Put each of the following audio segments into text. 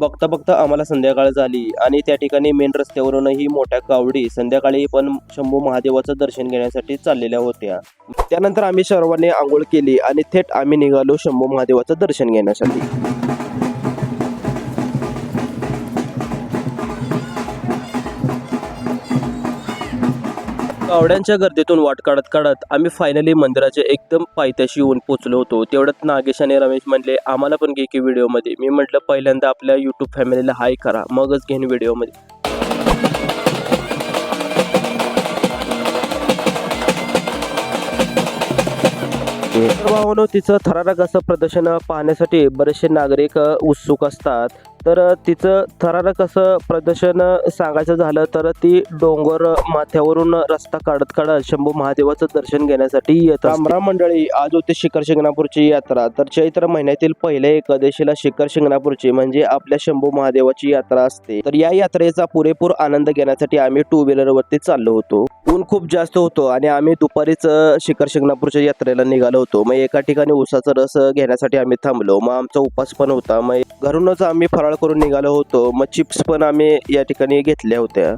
बघता बघता आम्हाला संध्याकाळ झाली आणि त्या ठिकाणी मेन रस्त्यावरूनही मोठ्या कावडी संध्याकाळी पण शंभू महादेवाचं दर्शन घेण्यासाठी चाललेल्या होत्या. त्यानंतर आम्ही सर्वांनी आंघोळ केली आणि थेट आम्ही निघालो शंभू महादेवाचं दर्शन घेण्यासाठी. कावड्यांच्या गर्दीतून वाट काढत काढत आम्ही फायनली मंदिराच्या एकदम पायथ्याशी येऊन पोहोचलो होतो. तेवढ्यात नागेश आणि रमेश म्हणले आम्हाला पण घे की व्हिडिओमध्ये. मी म्हटलं पहिल्यांदा आपल्या यूट्यूब फॅमिलीला हाय करा, मगच घेईन व्हिडिओमध्ये. भावानो, तिचं थरारक असं प्रदर्शन पाहण्यासाठी बरेचसे नागरिक उत्सुक असतात. तर तिचं थरारक असं प्रदर्शन सांगायचं झालं तर ती डोंगर माथ्यावरून रस्ता काढत काढत शंभू महादेवाचं दर्शन घेण्यासाठी येत असते. मंडळी, आज होती शिखर शिंगणापूरची यात्रा. तर चैत्र महिन्यातील पहिल्या एकादशीला शिखर शिंगणापूरची म्हणजे आपल्या शंभू महादेवाची यात्रा असते. तर या यात्रेचा पुरेपूर आनंद घेण्यासाठी आम्ही 2 व्हीलरवरती चाललो होतो. ऊन खूप जास्त होतो आणि आम्ही दुपारीच शिखर शिंगणापूरच्या यात्रेला निघालो होतो. मग एका ठिकाणी उसाचा रस घेण्यासाठी आम्ही थांबलो. मग आमचा उपास पण होता. मग घरूनच आम्ही फराळ करून निघालो होतो. मग चिप्स पण आम्ही या ठिकाणी घेतल्या होत्या.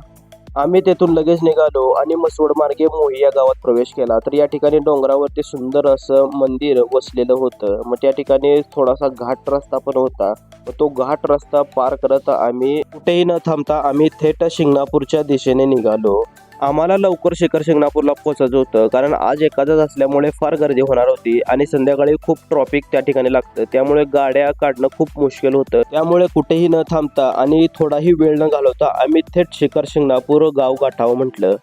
आम्ही तेथून लगेच निघालो आणि मसवड मार्गे मोही या गावात प्रवेश केला. तर या ठिकाणी डोंगरावरती सुंदर असं मंदिर वसलेलं होतं. मग त्या ठिकाणी थोडासा घाट रस्ता पण होता. मग तो घाट रस्ता पार करत आम्ही कुठेही न थांबता आम्ही थेट शिंगणापूरच्या दिशेने निघालो. आम्हाला लवकर शिखर शिंगणापूरला पोहोचायचं होतं, कारण आज एकादश असल्यामुळे फार गर्दी होणार होती आणि संध्याकाळी खूप ट्रॉफिक त्या ठिकाणी लागतं. त्यामुळे गाड्या काढणं खूप मुश्किल होतं. त्यामुळे कुठेही न थांबता आणि थोडाही वेळ न घालवता आम्ही थेट शिखर शिंगणापूर गाव गाठावं म्हटलं.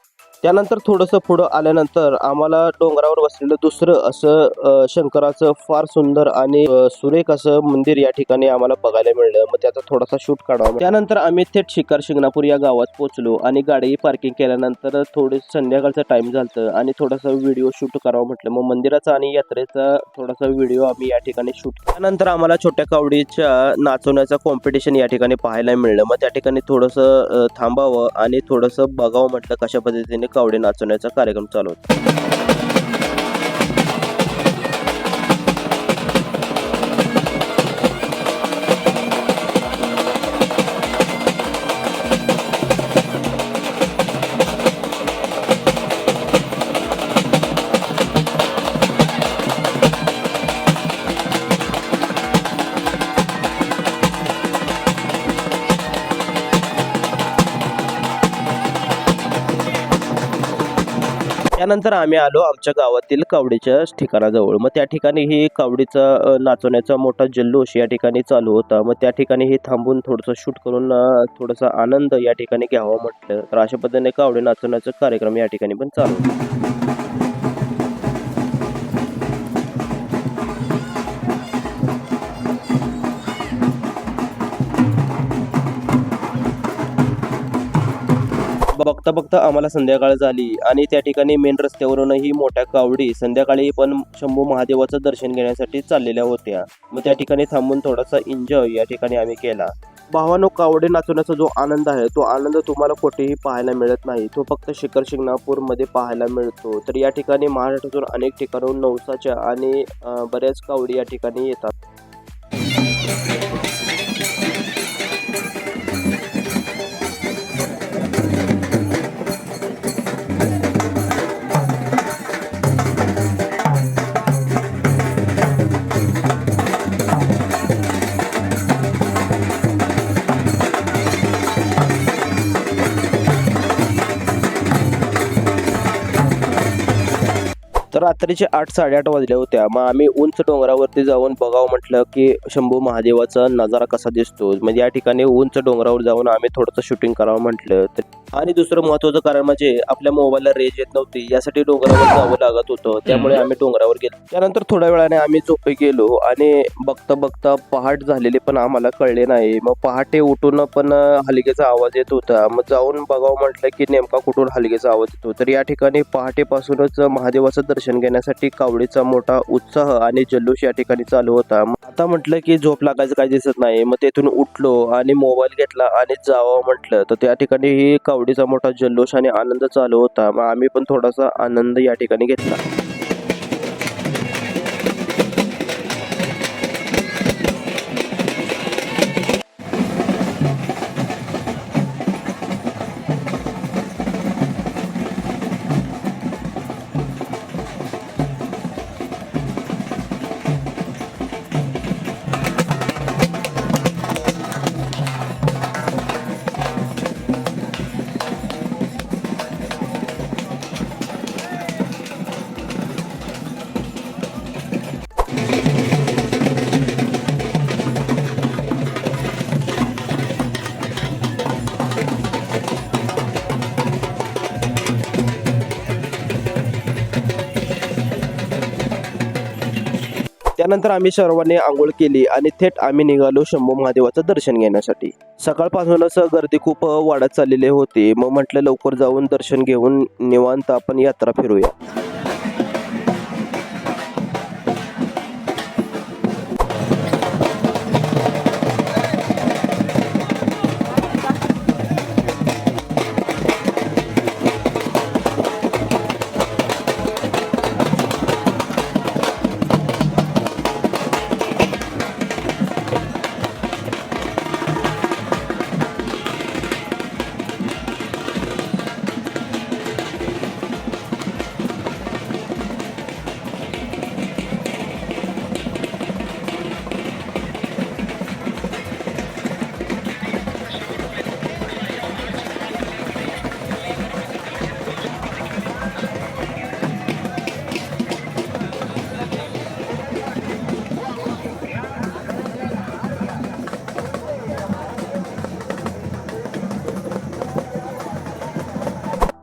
त्यानंतर थोडंसं पुढं आल्यानंतर आम्हाला डोंगरावर बसलेलं दुसरं असं शंकराचं फार सुंदर आणि सुरेख असं मंदिर या ठिकाणी आम्हाला बघायला मिळलं. मग त्याचा थोडासा शूट काढावा. त्यानंतर आम्ही थेट शिखर शिंगणापूर या गावात पोहोचलो आणि गाडी पार्किंग केल्यानंतर थोडे संध्याकाळचा टाइम झालं आणि थोडासा व्हिडिओ शूट करावं म्हटलं. मग मंदिराचा आणि यात्रेचा थोडासा व्हिडिओ आम्ही या ठिकाणी शूट. त्यानंतर आम्हाला छोट्या कावडीच्या नाचवण्याचा कॉम्पिटिशन या ठिकाणी पाहायला मिळलं. मग त्या ठिकाणी थोडंसं थांबावं आणि थोडंसं बघावं म्हटलं कशा पद्धतीने कावडी नाचवण्याचा कार्यक्रम चालू होता. त्यानंतर आम्ही आलो आमच्या गावातील कावडीच्या ठिकाणाजवळ. मग त्या ठिकाणी ही कावडीचा नाचवण्याचा मोठा जल्लोष या ठिकाणी चालू होता. मग त्या ठिकाणी हे थांबून थोडंसं शूट करून थोडासा आनंद या ठिकाणी घ्यावा म्हटलं. तर अशा पद्धतीने कावडी नाचवण्याचा कार्यक्रम या ठिकाणी पण चालू होता. बघता बघता आम्हाला संध्याकाळ झाली आणि त्या ठिकाणी मेन रस्त्यावरूनही मोठ्या कावडी संध्याकाळी पण शंभू महादेवाचं दर्शन घेण्यासाठी चाललेल्या होत्या. मग त्या ठिकाणी थांबून थोडासा एन्जॉय या ठिकाणी आम्ही केला. भावानो, कावडी नाचवण्याचा जो आनंद आहे तो आनंद तुम्हाला कुठेही पाहायला मिळत नाही. तो फक्त शिखर शिंगणापूरमध्ये पाहायला मिळतो. तर या ठिकाणी महाराष्ट्रातून अनेक ठिकाणाहून नवसाच्या आणि बऱ्याच कावडी या ठिकाणी येतात. तर रात्रीचे 8-8:30 वाजल्या होत्या. मग आम्ही उंच डोंगरावरती जाऊन बघावं म्हटलं की शंभू महादेवाचा नजारा कसा दिसतो. म्हणजे या ठिकाणी उंच डोंगरावर जाऊन आम्ही थोडंसं शूटिंग करावं म्हटलं. आणि दुसरं महत्त्वाचं कारण म्हणजे आपल्या मोबाईलला रेंज येत नव्हती, यासाठी डोंगरावर जावं लागत होतं. त्यामुळे आम्ही डोंगरावर गेलो. त्यानंतर थोड्या वेळाने आम्ही झोपी गेलो आणि बघता बघता पहाट झालेली पण आम्हाला कळले नाही. मग पहाटे उठून पण हलगीचा आवाज येत होता. मग जाऊन बघावं म्हटलं की नेमका कुठून हलगीचा आवाज येतो. तर या ठिकाणी पहाटेपासूनच महादेवाचं दर्शन घेण्यासाठी कावडीचा मोठा उत्साह आणि जल्लोष या ठिकाणी चालू होता. आता म्हटलं की झोप लागायचं काही दिसत नाही. मग तेथून उठलो आणि मोबाईल घेतला आणि जावं म्हटलं. तर त्या ठिकाणी ही कावडीचा मोठा जल्लोष आणि आनंद चालू होता. मग आम्ही पण थोडासा आनंद या ठिकाणी घेतला. त्यानंतर आम्ही सर्वांनी आंघोळ केली आणि थेट आम्ही निघालो शंभू महादेवाचं दर्शन घेण्यासाठी. सकाळपासूनच गर्दी खूप वाढत चाललेली होती. मग म्हटलं लवकर जाऊन दर्शन घेऊन निवांत आपण यात्रा फिरूया.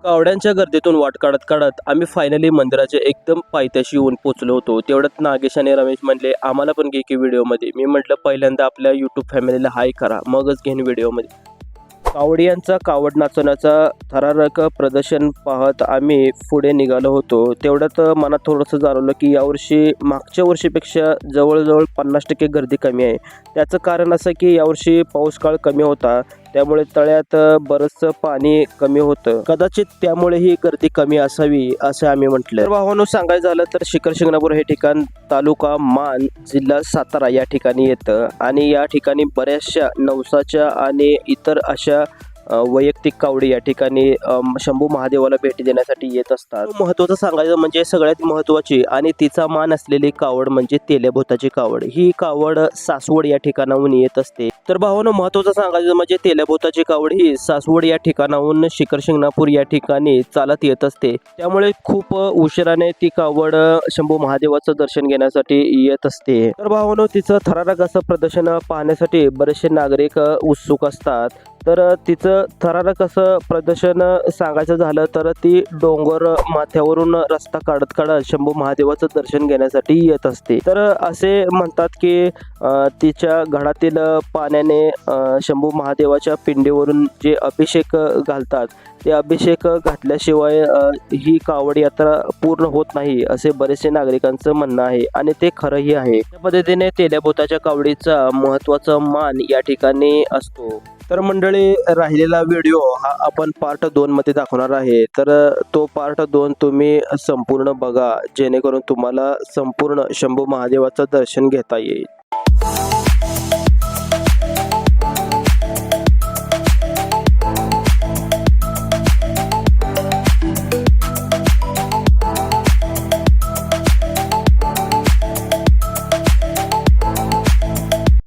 कावड्यांच्या गर्दीतून वाट काढत काढत आम्ही फायनली मंदिराच्या एकदम पायथ्याशी येऊन पोचलो होतो. तेवढ्यात नागेश आणि रमेश म्हणले आम्हाला पण घे की व्हिडिओमध्ये. मी म्हटलं पहिल्यांदा आपल्या यूट्यूब फॅमिलीला हाय करा, मगच घेईन व्हिडिओमध्ये. कावडियांचा कावड नाचवण्याचा थरारक प्रदर्शन पाहत आम्ही पुढे निघालो होतो. तेवढ्यात मनात थोडंसं जाणवलं की यावर्षी मागच्या वर्षीपेक्षा जवळजवळ 50% गर्दी कमी आहे. त्याचं कारण असं की यावर्षी पाऊस काळ कमी होता, त्यामुळे तळ्यात बरंचसं पाणी कमी होतं. कदाचित त्यामुळे ही गर्दी कमी असावी असं आम्ही म्हटलं. तर भावांनो, सांगायचं झालं तर शिखर शिंगणापूर हे ठिकाण तालुका मान, जिल्हा सातारा या ठिकाणी येतं आणि या ठिकाणी बऱ्याचशा नवसाच्या आणि इतर अशा वैयक्तिक कावडी या ठिकाणी शंभू महादेवाला भेटी देण्यासाठी येत असतात. महत्त्वाचं सांगायचं म्हणजे सगळ्यात महत्त्वाची आणि तिचा मान असलेली कावड म्हणजे तेल्याभोताची कावड. ही कावड सासवड या ठिकाणाहून येत असते. तर भावांनो, महत्त्वाचं सांगायचं म्हणजे तेल्याभोताची कावड ही सासवड या ठिकाणाहून शिखर शिंगणापूर या ठिकाणी चालत येत असते. त्यामुळे खूप उशिराने ती कावड शंभू महादेवाचं दर्शन घेण्यासाठी येत असते. तर भावांनो, तिचं थरारक असं प्रदर्शन पाहण्यासाठी बरेचसे नागरिक उत्सुक असतात. तर तिचं थरारक असं प्रदर्शन सांगायचं झालं तर ती डोंगर माथ्यावरून रस्ता काढत काढत शंभू महादेवाचं दर्शन घेण्यासाठी येत असते. तर असे म्हणतात की तिच्या घडातील पाण्याने शंभू महादेवाच्या पिंडीवरून जे अभिषेक घालतात ते अभिषेक घातल्याशिवाय ही कावड यात्रा पूर्ण होत नाही असे बरेचसे नागरिकांचं म्हणणं आहे आणि ते खरंही आहे. त्या पद्धतीने तेल्याभोताच्या कावडीचा महत्त्वाचा मान या ठिकाणी असतो. तर मंडळी, राहिलेला व्हिडिओ हा आपण पार्ट 2 मध्ये दाखवणार आहे. तर तो पार्ट 2 तुम्ही संपूर्ण बघा, जेणेकरून तुम्हाला संपूर्ण शंभू महादेवाचं दर्शन घेता येईल.